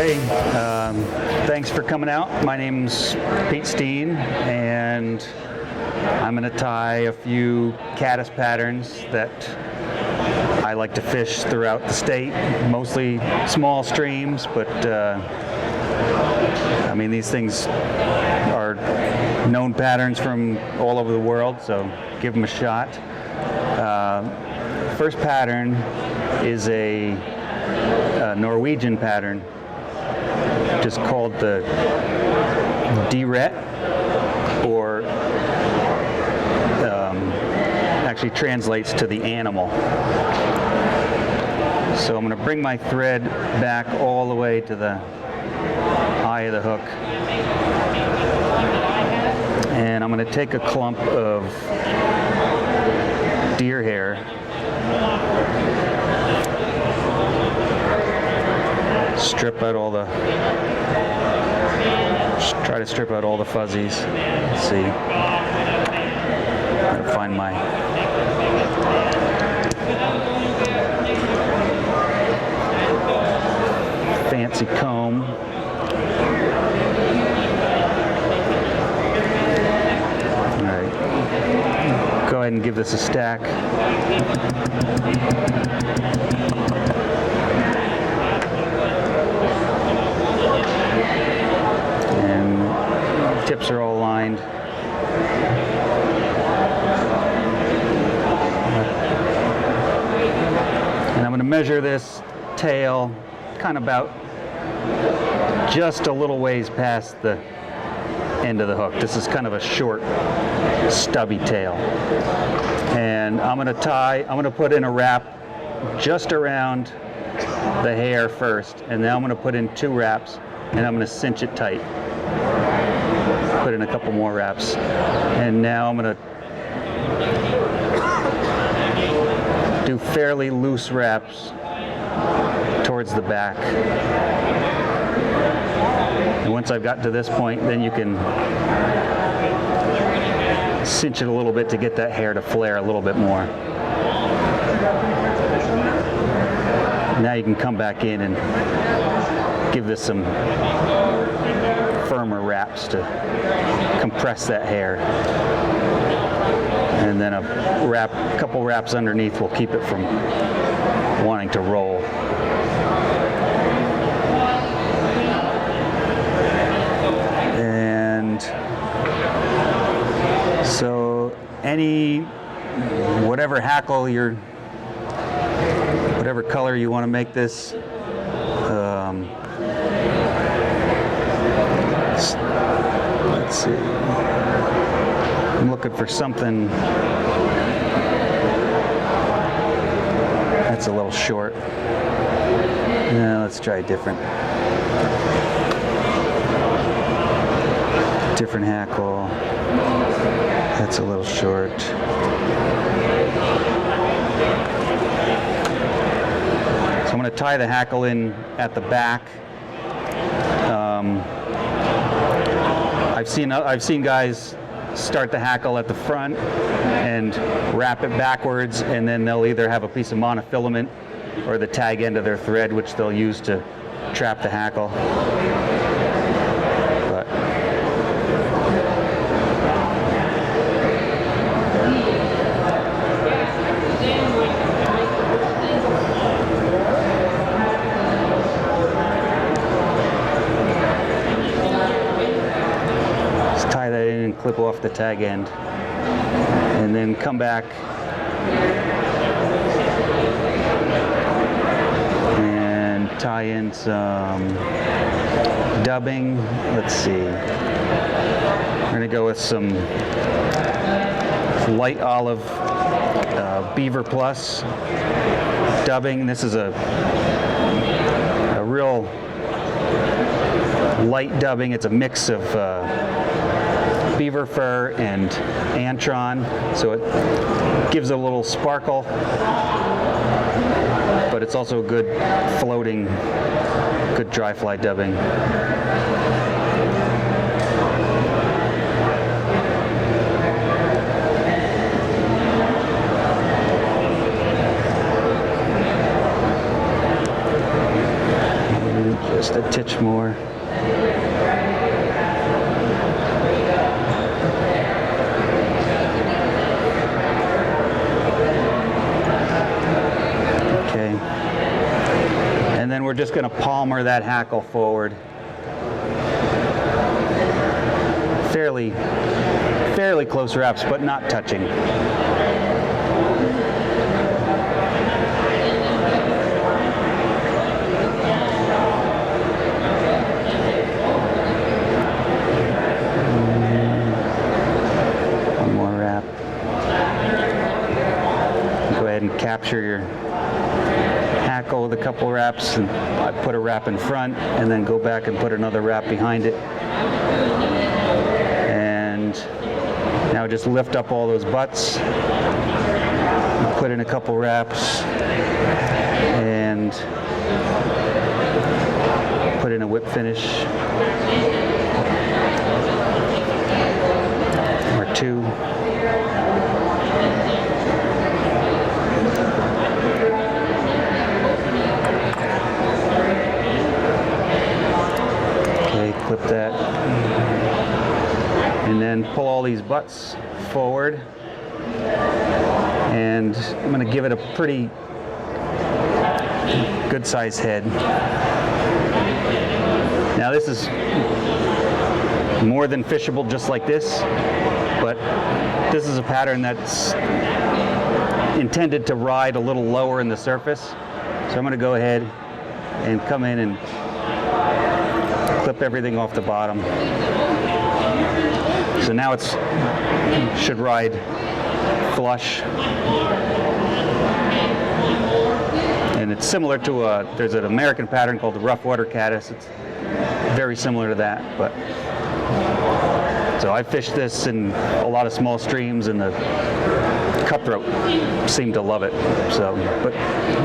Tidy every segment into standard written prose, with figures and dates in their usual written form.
Hey, thanks for coming out. My name's Steen, and I'm going to tie a few caddis patterns that I like to fish throughout the state, mostly small streams, but I mean, these things are known patterns from all over the world, so give them a shot. First pattern is a Norwegian pattern, just called the D-ret, or actually translates to the animal. So I'm going to bring my thread back all the way to the eye of the hook, and I'm going to take a clump of deer hair, try to strip out all the fuzzies. Let's see. Gotta find my fancy comb. All right. Go ahead and give this a stack. Tips are all lined. And I'm going to measure this tail kind of about just a little ways past the end of the hook. This is kind of a short, stubby tail. And I'm going to put in a wrap just around the hair first, and then I'm going to put in 2 wraps, and I'm going to cinch it tight. Put in a couple more wraps, and now I'm going to do fairly loose wraps towards the back. And once I've gotten to this point, then you can cinch it a little bit to get that hair to flare a little bit more. Now you can come back in and give this some firmer wraps to compress that hair, and then a couple wraps underneath will keep it from wanting to roll. And so whatever hackle whatever color you want to make this, let's see. I'm looking for something that's a little short. Now let's try a different hackle. That's a little short. So I'm going to tie the hackle in at the back. I've seen guys start the hackle at the front and wrap it backwards, and then they'll either have a piece of monofilament or the tag end of their thread, which they'll use to trap the hackle. But clip off the tag end, and then come back and tie in some dubbing. Let's see. We're going to go with some light olive Beaver Plus dubbing. This is a real light dubbing. It's a mix of beaver fur and antron, so it gives a little sparkle, but it's also good floating, good dry fly dubbing. just a just going to palmer that hackle forward. Fairly close wraps, but not touching. One more wrap. Go ahead and capture your hackle with a couple wraps, and I put a wrap in front and then go back and put another wrap behind it. And now just lift up all those butts, put in a couple wraps, and put in a whip finish or two. Clip that, and then pull all these butts forward, and I'm going to give it a pretty good size head. Now this is more than fishable just like this, but this is a pattern that's intended to ride a little lower in the surface, so I'm going to go ahead and come in and clip everything off the bottom. So now it should ride flush. And it's similar to there's an American pattern called the rough water caddis. It's very similar to that, but so I fished this in a lot of small streams, and the cutthroat seem to love it. So, but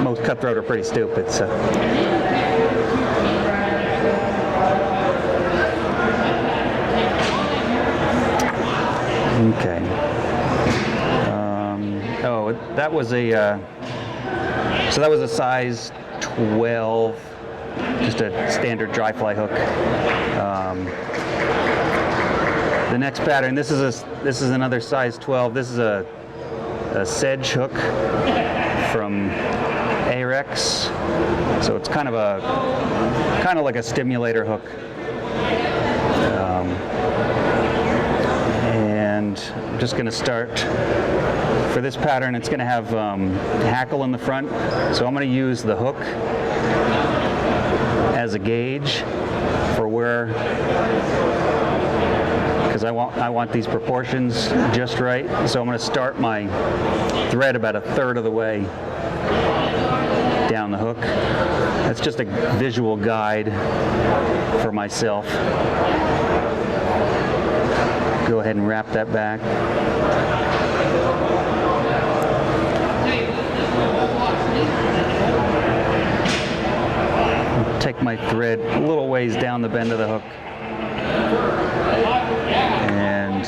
most cutthroat are pretty stupid. So. Okay. Oh, that was a so that was a size 12, just a standard dry fly hook. The next pattern, this is another size 12. This is a sedge hook from Arex. So it's kind of like a stimulator hook. And I'm just going to start, for this pattern, it's going to have hackle in the front, so I'm going to use the hook as a gauge for where, because I want these proportions just right, so I'm going to start my thread about a third of the way down the hook. That's just a visual guide for myself. Go ahead and wrap that back. Take my thread a little ways down the bend of the hook. And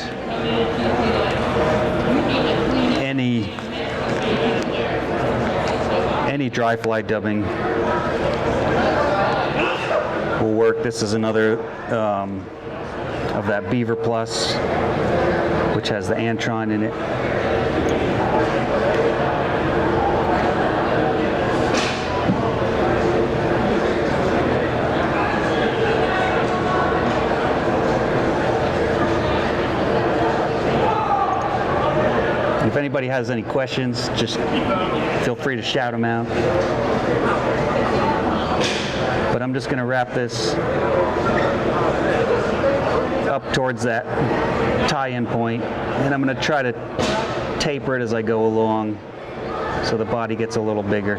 any dry fly dubbing will work. This is another of that Beaver Plus, which has the Antron in it. If anybody has any questions, just feel free to shout them out. But I'm just going to wrap this up towards that tie-in point, and I'm going to try to taper it as I go along so the body gets a little bigger.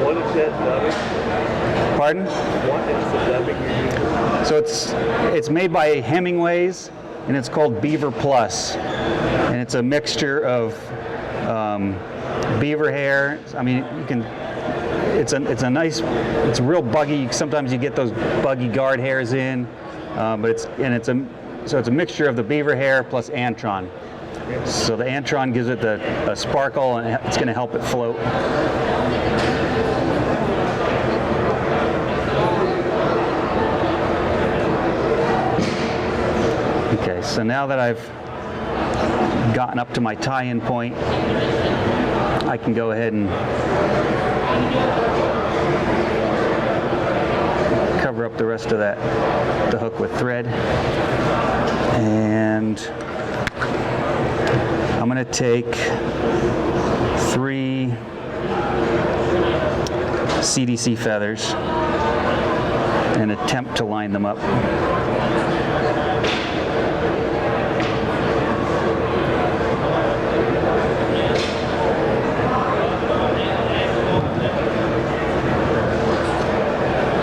What is that dubbing? Pardon? What is the dubbing you're using? So it's made by Hemingway's, and it's called Beaver Plus, and it's a mixture of beaver hair. I mean, you can. It's real buggy. Sometimes you get those buggy guard hairs in, but it's a mixture of the beaver hair plus Antron. So the Antron gives it a sparkle, and it's going to help it float. Okay, so now that I've gotten up to my tie-in point, I can go ahead and cover up the rest of the hook with thread. And I'm going to take 3 CDC feathers and attempt to line them up.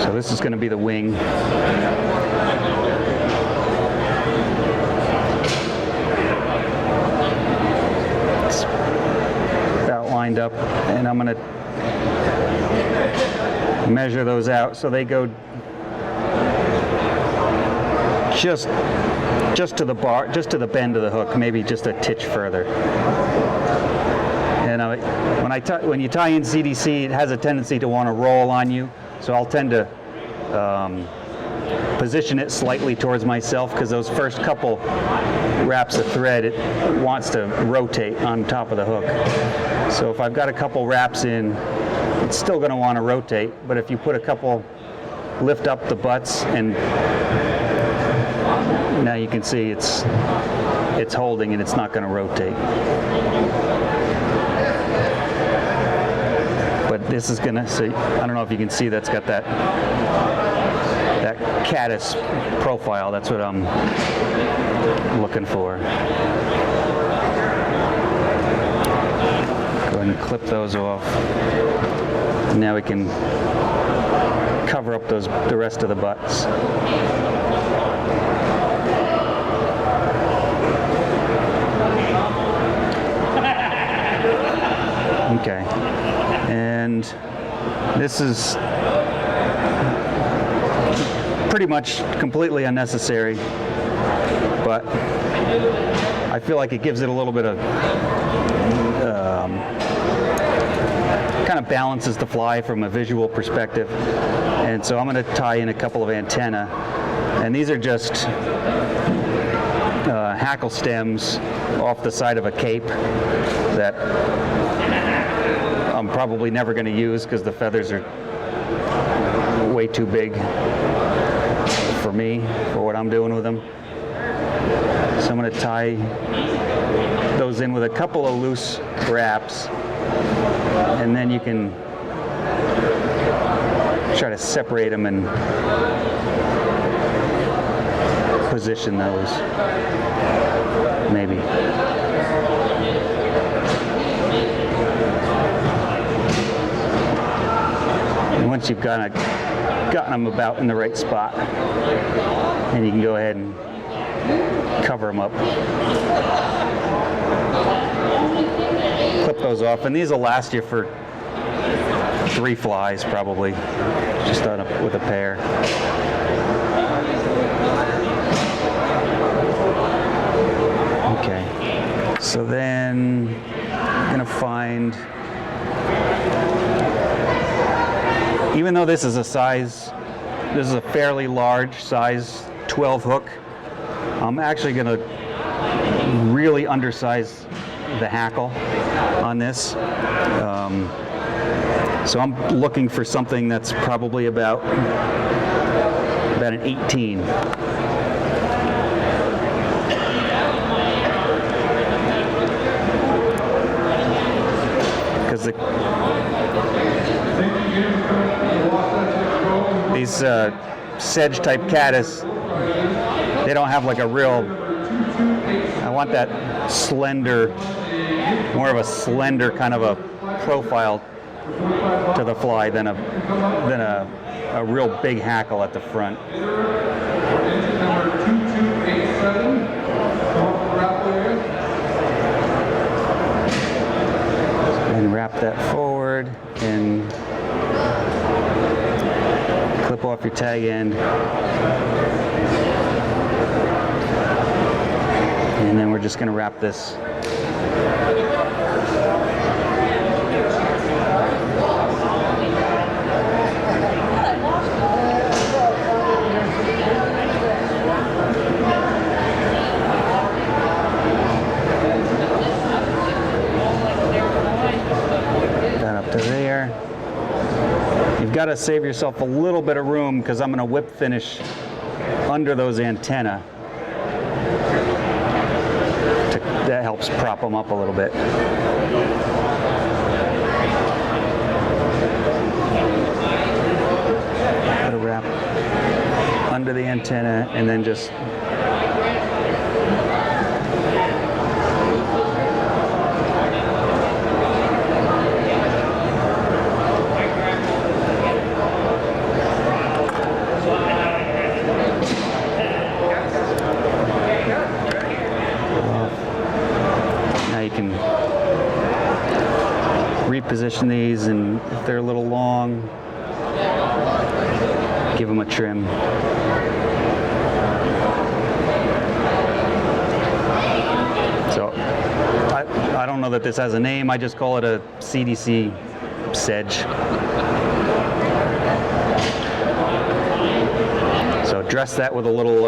So this is going to be the wing. It's about lined up, and I'm going to measure those out so they go just to the bar, just to the bend of the hook, maybe just a titch further. And when you tie in CDC, it has a tendency to want to roll on you, so I'll tend to position it slightly towards myself, because those first couple wraps of thread, it wants to rotate on top of the hook. So if I've got a couple wraps in, it's still going to want to rotate, but if you put a couple, lift up the butts, and now you can see it's holding and it's not going to rotate. But this is going to, so I don't know if you can see, that's got that caddis profile. That's what I'm looking for. Go ahead and clip those off. Now we can cover up the rest of the butts. Okay, and this is pretty much completely unnecessary, but I feel like it gives it a little bit of kind of balances the fly from a visual perspective. And so I'm going to tie in a couple of antennae, and these are just hackle stems off the side of a cape that I'm probably never going to use because the feathers are way too big for me, for what I'm doing with them. So I'm going to tie those in with a couple of loose wraps, and then you can try to separate them and position those, maybe. And once you've gotten them about in the right spot, then you can go ahead and cover them up. Clip those off, and these will last you for 3 flies probably, just with a pair. Okay, so then I'm gonna find, even though this is a fairly large size 12 hook, I'm actually gonna really undersize the hackle on this. So I'm looking for something that's probably about an 18. Because these sedge type caddis, they don't have like a real, I want that slender, more of a slender kind of a profile to the fly than a real big hackle at the front. And wrap that forward and clip off your tag end. And then we're just going to wrap this . you've got to save yourself a little bit of room because I'm going to whip finish under those antennae. That helps prop them up a little bit. Put a wrap under the antenna and then just reposition these, and if they're a little long, give them a trim. So I don't know that this has a name. I just call it a CDC sedge. So dress that with a little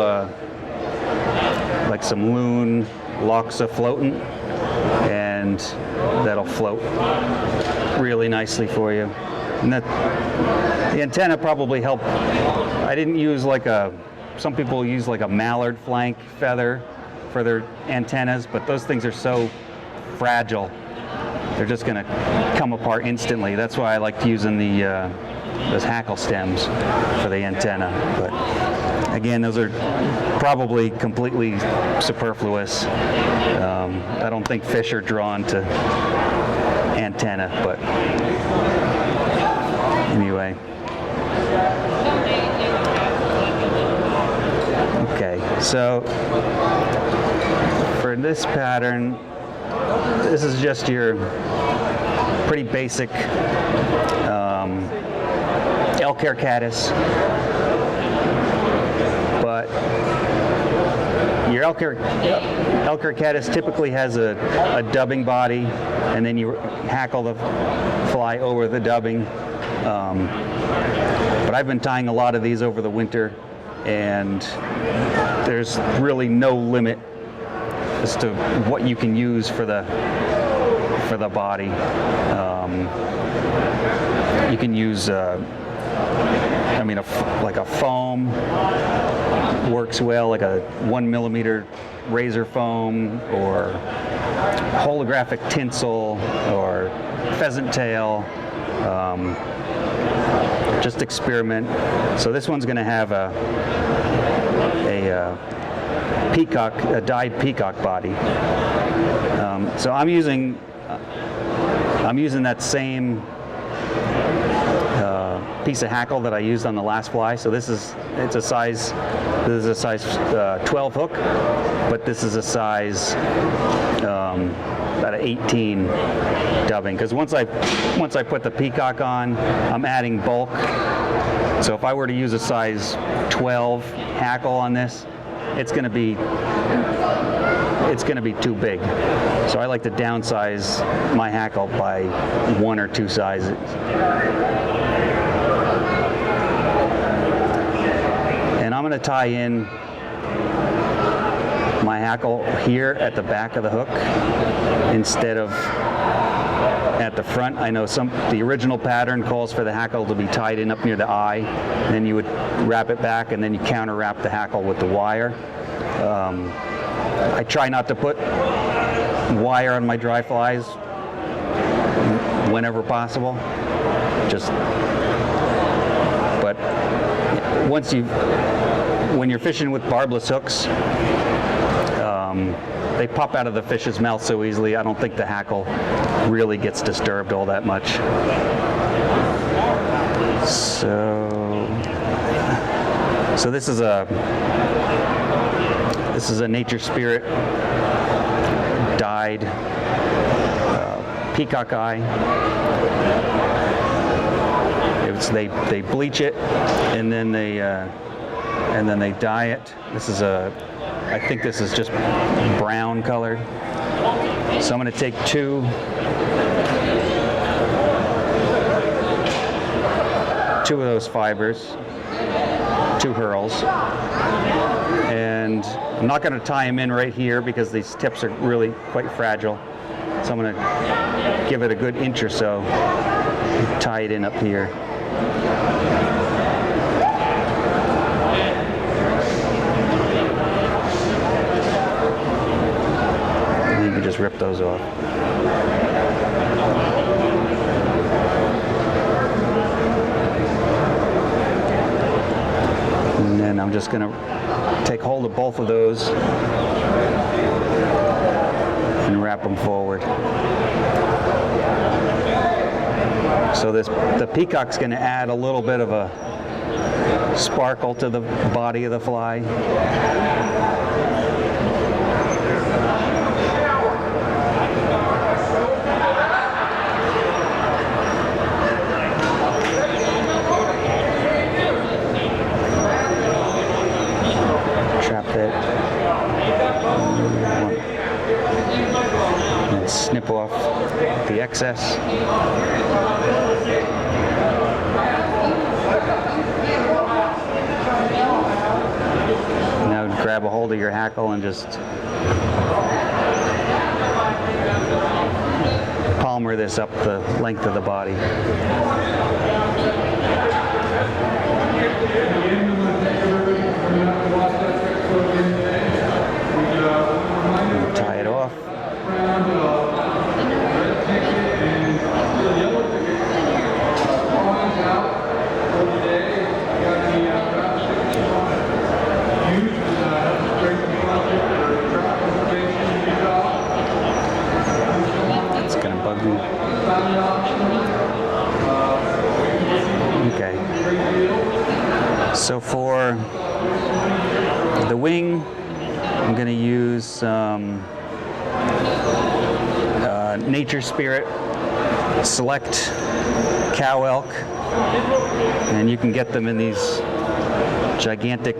like some loon loxa floatant, and that'll float really nicely for you. And that the antenna probably helped. I didn't use like some people use like a mallard flank feather for their antennas, but those things are so fragile. They're just going to come apart instantly. That's why I liked using those hackle stems for the antenna. But again, those are probably completely superfluous. I don't think fish are drawn to antenna, but anyway. Okay, so for this pattern, this is just your pretty basic elk hair caddis, but your elk hair caddis typically has a dubbing body, and then you hackle the fly over the dubbing. But I've been tying a lot of these over the winter, and there's really no limit as to what you can use for the body. You can use, like a foam works well, like a 1 millimeter razor foam, or holographic tinsel, or pheasant tail. Just experiment. So this one's going to have a peacock, a dyed peacock body. So I'm using that same piece of hackle that I used on the last fly. So this is a size 12 hook, but this is a size about an 18 dubbing. Because once I put the peacock on, I'm adding bulk. So if I were to use a size 12 hackle on this, it's going to be too big. So I like to downsize my hackle by 1 or 2 sizes. And I'm going to tie in my hackle here at the back of the hook instead of at the front. I know the original pattern calls for the hackle to be tied in up near the eye, and then you would wrap it back, and then you counter wrap the hackle with the wire. I try not to put wire on my dry flies whenever possible. But when you're fishing with barbless hooks, they pop out of the fish's mouth so easily. I don't think the hackle really gets disturbed all that much. So this is a Nature Spirit dyed peacock eye. They bleach it, and then they dye it. I think this is just brown colored. So I'm going to take two of those fibers, 2 hurls, and I'm not going to tie them in right here because these tips are really quite fragile. So I'm going to give it a good inch or so, tie it in up here. And you can just rip those off. And then I'm just going to take hold of both of those and wrap them forward. So the peacock's going to add a little bit of a sparkle to the body of the fly. Trap it. And snip off the excess. Now grab a hold of your hackle and just palmer this up the length of the body. Tie it off. It's gonna bug me. Okay. So for the wing, I'm going to use Nature Spirit Select Cow Elk, and you can get them in these gigantic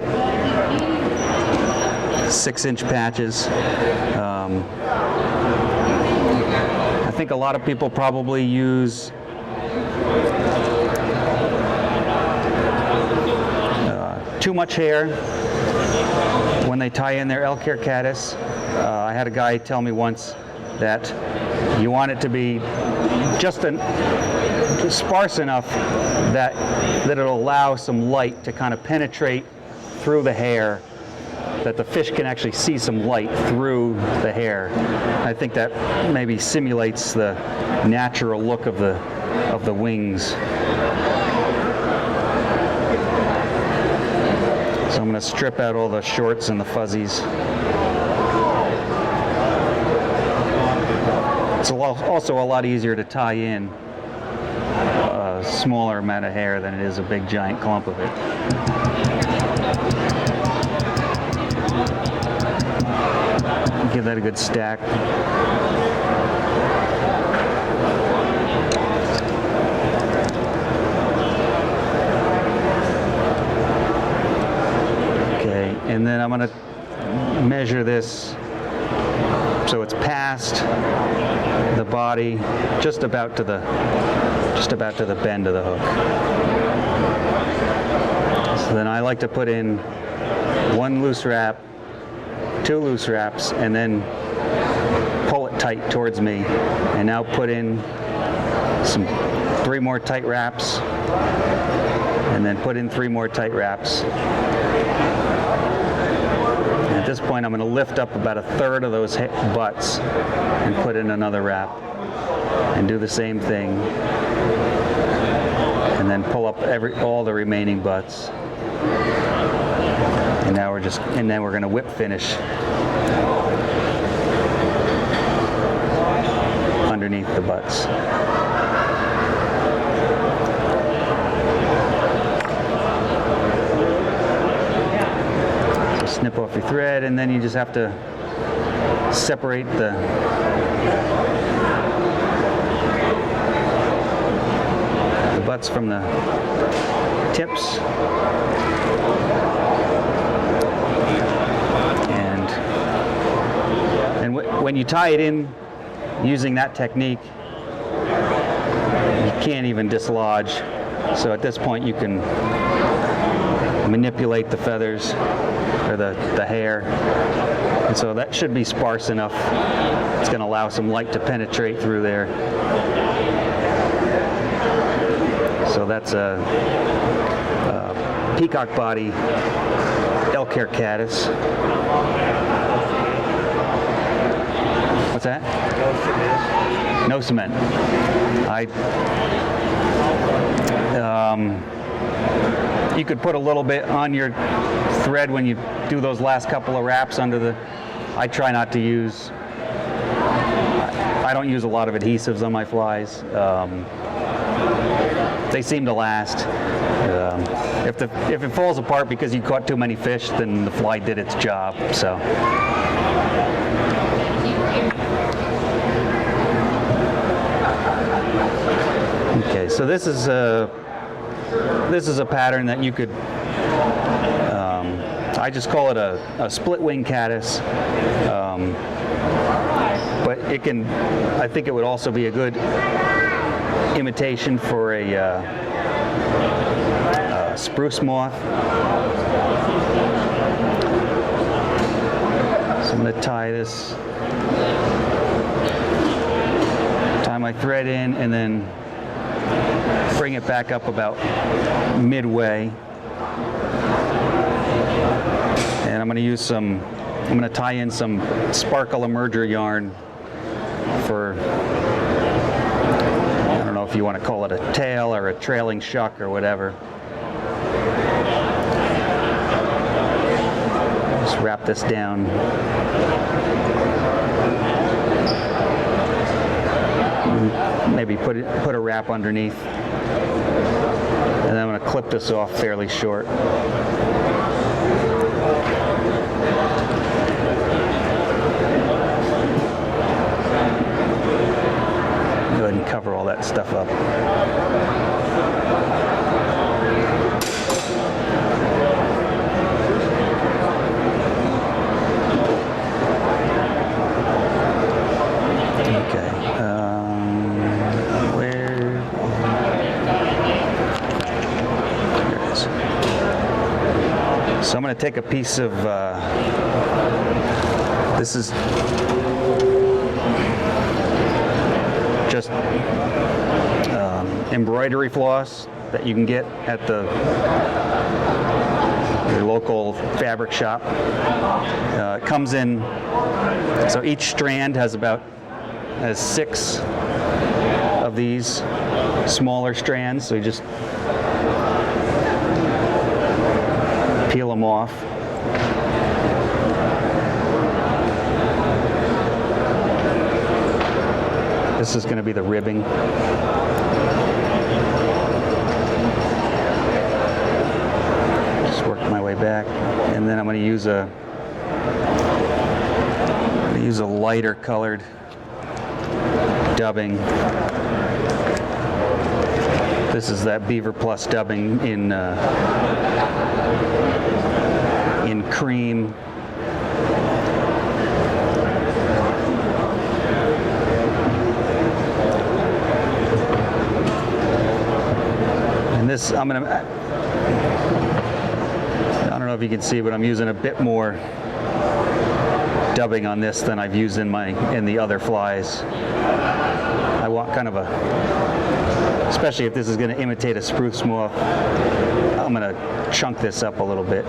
6-inch patches. I think a lot of people probably use too much hair when they tie in their elk hair caddis. I had a guy tell me once that you want it to be just sparse enough that it'll allow some light to kind of penetrate through the hair, that the fish can actually see some light through the hair. I think that maybe simulates the natural look of the wings. So I'm going to strip out all the shorts and the fuzzies. It's also a lot easier to tie in a smaller amount of hair than it is a big giant clump of it. Give that a good stack. Okay, and then I'm going to measure this so it's past the body, just about to the bend of the hook. So then I like to put in 1 loose wrap, 2 loose wraps, and then pull it tight towards me, and now put in 3 more tight wraps, and then put in 3 more tight wraps. And at this point I'm going to lift up about 1/3 of those butts and put in another wrap and do the same thing, and then pull up all the remaining butts. And now we're going to whip finish underneath the butts. So snip off your thread, and then you just have to separate the butts from the tips. And when you tie it in using that technique, you can't even dislodge. So at this point you can manipulate the feathers or the hair. And so that should be sparse enough. It's going to allow some light to penetrate through there. So that's a peacock body elk hair caddis. What's that? No cement. No cement. You could put a little bit on your thread when you do those last couple of wraps under the. I try not to use. I don't use a lot of adhesives on my flies. They seem to last. If it falls apart because you caught too many fish, then the fly did its job. So. Okay, so this is a pattern that you could. I just call it a split wing caddis, but it can. I think it would also be a good imitation for a spruce moth. So I'm going to tie this, tie my thread in, and then bring it back up about midway. And I'm going to use some, I'm going to tie in some sparkle emerger yarn for, I don't know if you want to call it a tail or a trailing shuck or whatever. Just wrap this down. Maybe put a wrap underneath. And then I'm going to clip this off fairly short. Go ahead and cover all that stuff up. Okay. So I'm going to take a piece of, this is just embroidery floss that you can get at your local fabric shop. It comes in, so each strand has 6 of these smaller strands, so you just peel them off. This is going to be the ribbing. Just work my way back, and then I'm going to use a lighter colored dubbing. This is that Beaver Plus dubbing in cream. And this, I don't know if you can see, but I'm using a bit more dubbing on this than I've used in the other flies. I want kind of especially if this is going to imitate a spruce moth, I'm going to chunk this up a little bit.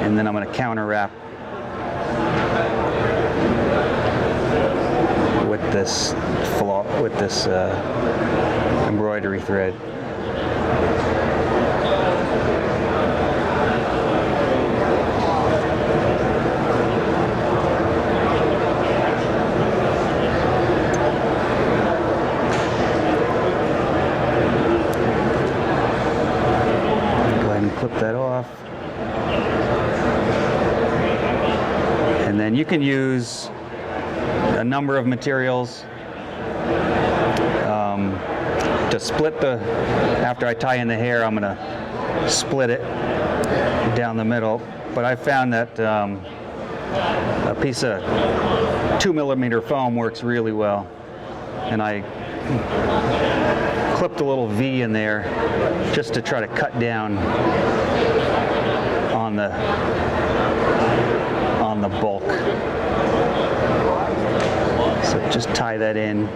And then I'm going to counter wrap with this embroidery thread. Clip that off. And then you can use a number of materials to split after I tie in the hair, I'm going to split it down the middle. But I found that a piece of 2mm foam works really well. And I clipped a little V in there just to try to cut down on the on the bulk. So just tie that in.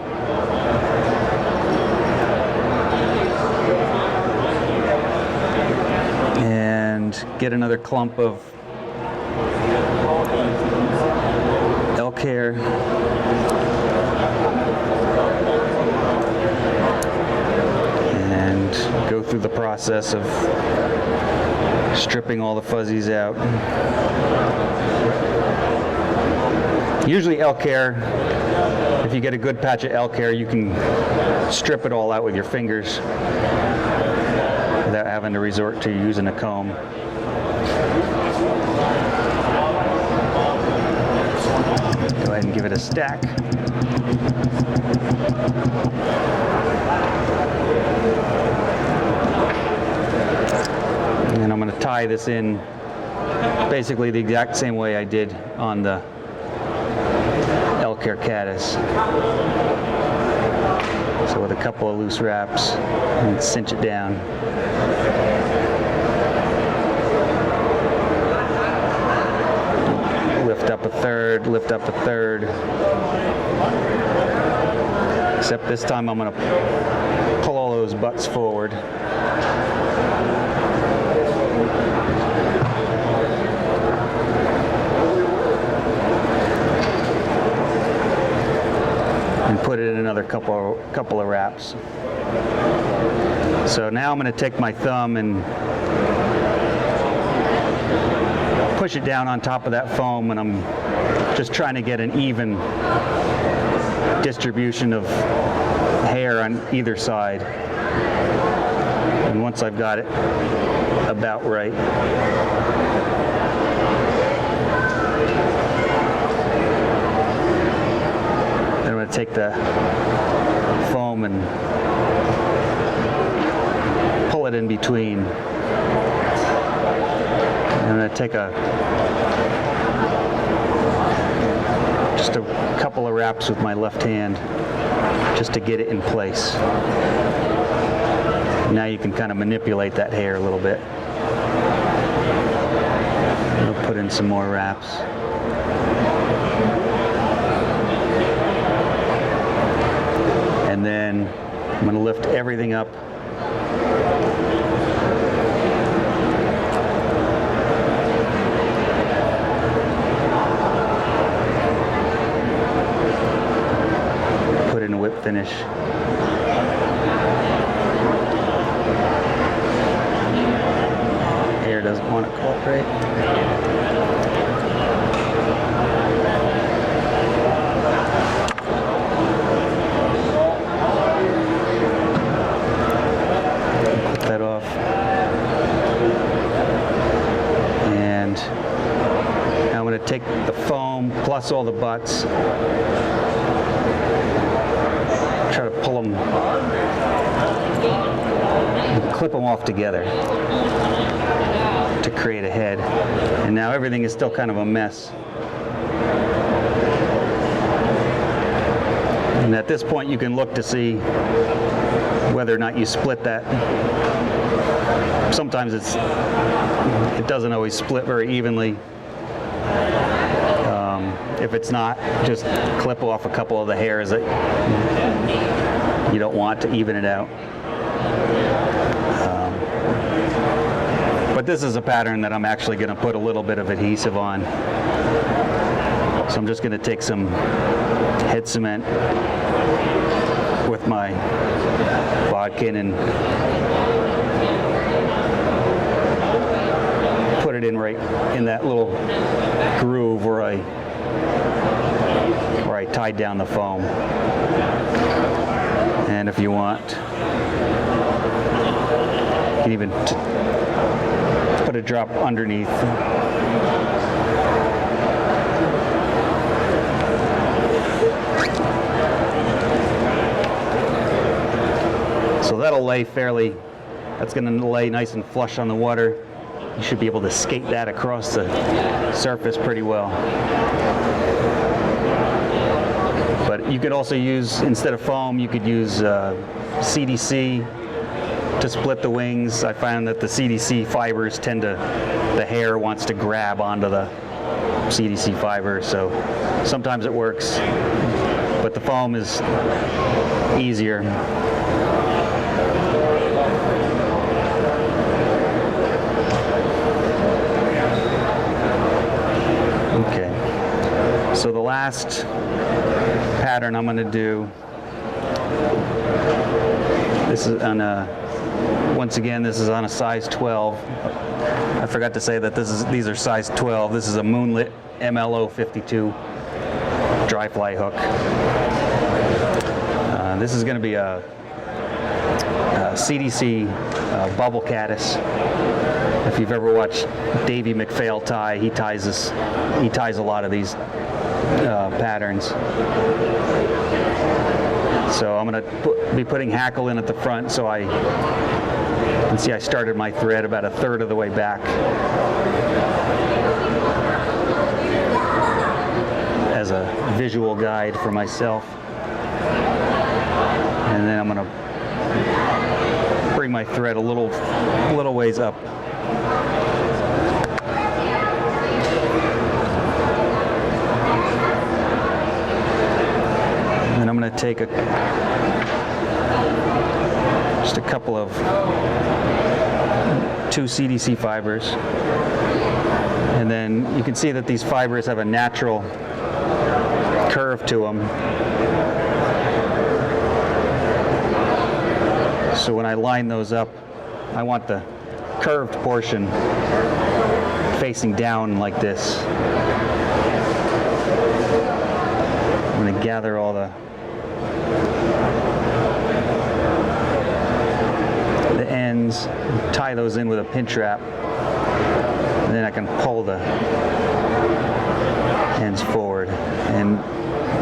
And get another clump of elk hair. And go through the process of stripping all the fuzzies out. Usually elk hair, if you get a good patch of elk hair, you can strip it all out with your fingers without having to resort to using a comb. Go ahead and give it a stack. And I'm going to tie this in basically the exact same way I did on the elk hair caddis. So with a couple of loose wraps, and cinch it down. Lift up a third, lift up a third. Except this time I'm going to pull all those butts forward. And put it in another couple of wraps. So now I'm going to take my thumb and push it down on top of that foam, and I'm just trying to get an even distribution of hair on either side. And once I've got it about right, then I'm going to take the foam and pull it in between. I'm going to take just a couple of wraps with my left hand just to get it in place. Now you can kind of manipulate that hair a little bit. We'll put in some more wraps. And then I'm going to lift everything up. Put in a whip finish. Hair doesn't want to cooperate. Put that off. And now I'm going to take the foam plus all the butts, try to pull them, clip them off together to create a head. And now everything is still kind of a mess. And at this point you can look to see whether or not you split that. Sometimes it doesn't always split very evenly. If it's not, just clip off a couple of the hairs that you don't want to even it out. But this is a pattern that I'm actually going to put a little bit of adhesive on. So I'm just going to take some head cement with my bodkin and put it in right in that little groove where I tied down the foam. And if you want, you can even put a drop underneath. So that'll lay that's going to lay nice and flush on the water. You should be able to skate that across the surface pretty well. But you could also use, instead of foam, you could use CDC to split the wings. I found that the CDC fibers the hair wants to grab onto the CDC fiber, so sometimes it works, but the foam is easier. Okay, so the last pattern I'm going to do, this is on a, once again, this is on a size 12. I forgot to say that these are size 12. This is a Moonlit MLO 52 dry fly hook. This is going to be a CDC bubble caddis. If you've ever watched Davey McPhail tie, he ties a lot of these patterns. So I'm going to be putting hackle in at the front, so you can see I started my thread about a third of the way back. As a visual guide for myself. And then I'm going to bring my thread a little ways up. And then I'm going to take just a couple of 2 CDC fibers. And then you can see that these fibers have a natural curve to them. So when I line those up, I want the curved portion facing down like this. I'm going to gather all the ends, tie those in with a pinch wrap, and then I can pull the ends forward. And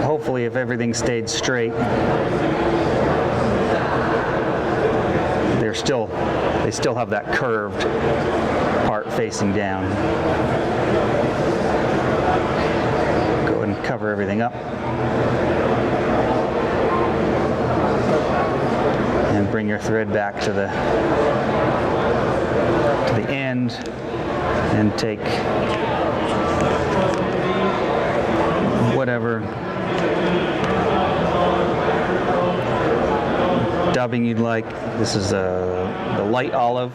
hopefully, if everything stayed straight, they still have that curved part facing down. Go ahead and cover everything up. And bring your thread back to the end and take whatever dubbing you'd like. This is the light olive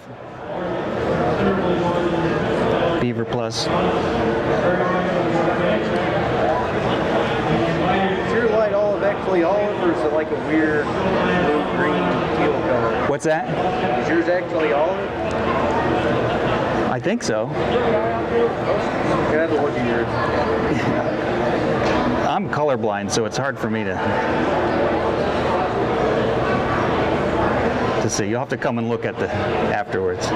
Beaver Plus. Is your light olive actually olive, or is it like a weird blue, green, teal color? What's that? Is yours actually olive? I think so. You can have a look at yours. I'm colorblind, so it's hard for me to see. You'll have to come and look at the afterwards.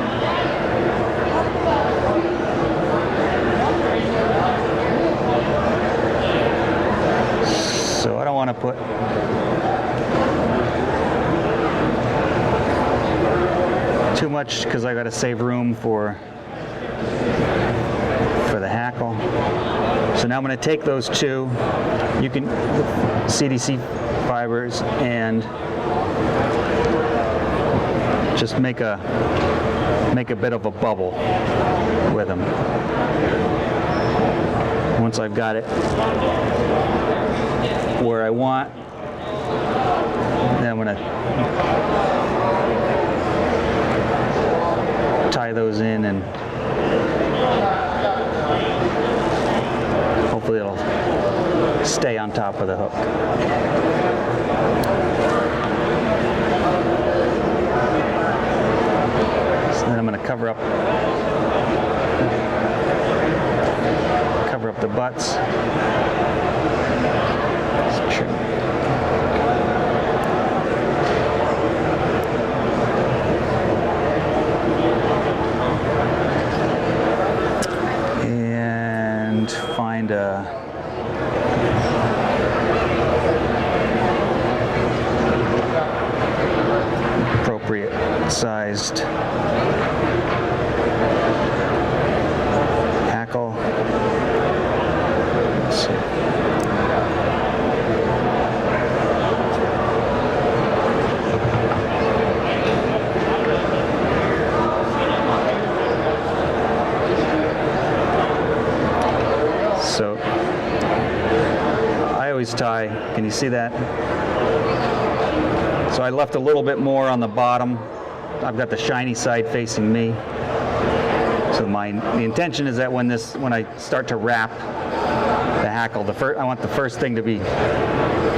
So I don't want to put too much because I got to save room for the hackle. So now I'm going to take those two, you can CDC fibers, and just make a bit of a bubble with them. Once I've got it where I want, then I'm going to tie those in, and hopefully it'll stay on top of the hook. So then I'm going to cover up the butts. Just trim. And find a appropriate sized hackle. Let's see. always tie. Can you see that? So I left a little bit more on the bottom. I've got the shiny side facing me. So the intention is that when I start to wrap the hackle, I want the first thing to be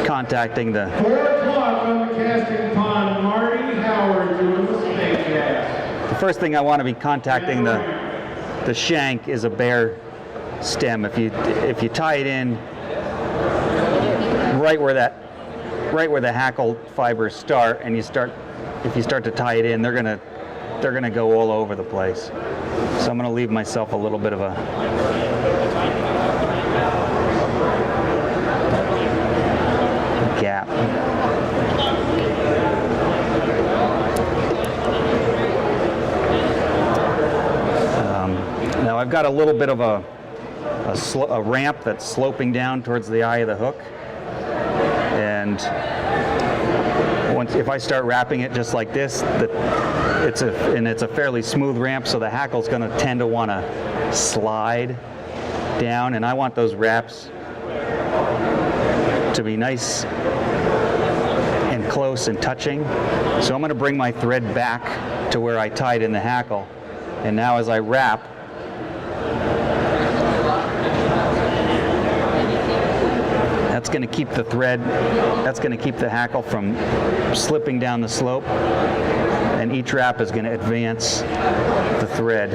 contacting the 4 o'clock on the casting pond. Marty Howard doing the snake cast. The first thing I want to be contacting the shank is a bare stem. If you tie it in right where the hackle fibers start, and if you start to tie it in, they're gonna go all over the place. So I'm gonna leave myself a little bit of a gap. Now I've got a little bit of a ramp that's sloping down towards the eye of the hook, and if I start wrapping it just like this, it's a fairly smooth ramp, so the hackle's going to tend to want to slide down, and I want those wraps to be nice and close and touching. So I'm going to bring my thread back to where I tied in the hackle, and now as I wrap, that's going to keep the thread, that's going to keep the hackle from slipping down the slope, and each wrap is going to advance the thread.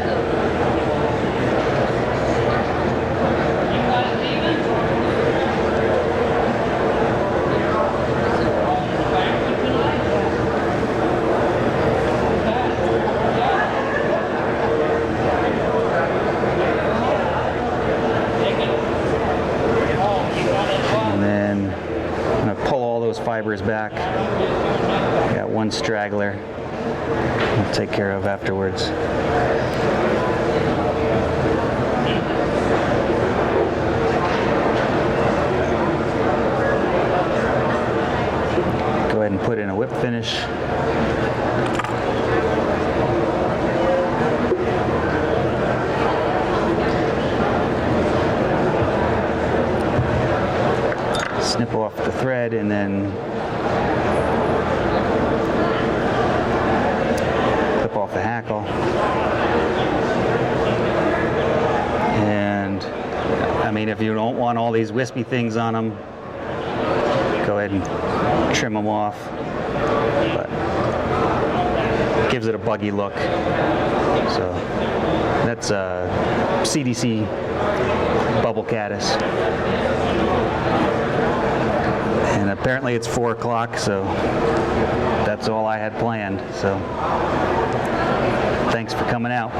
Fibers back. I got one straggler I'll take care of afterwards. Go ahead and put in a whip finish. Snip off the thread and then clip off the hackle. And I mean, if you don't want all these wispy things on them, go ahead and trim them off. But it gives it a buggy look. So that's a CDC bubble caddis. And apparently it's 4 o'clock, so that's all I had planned. So thanks for coming out.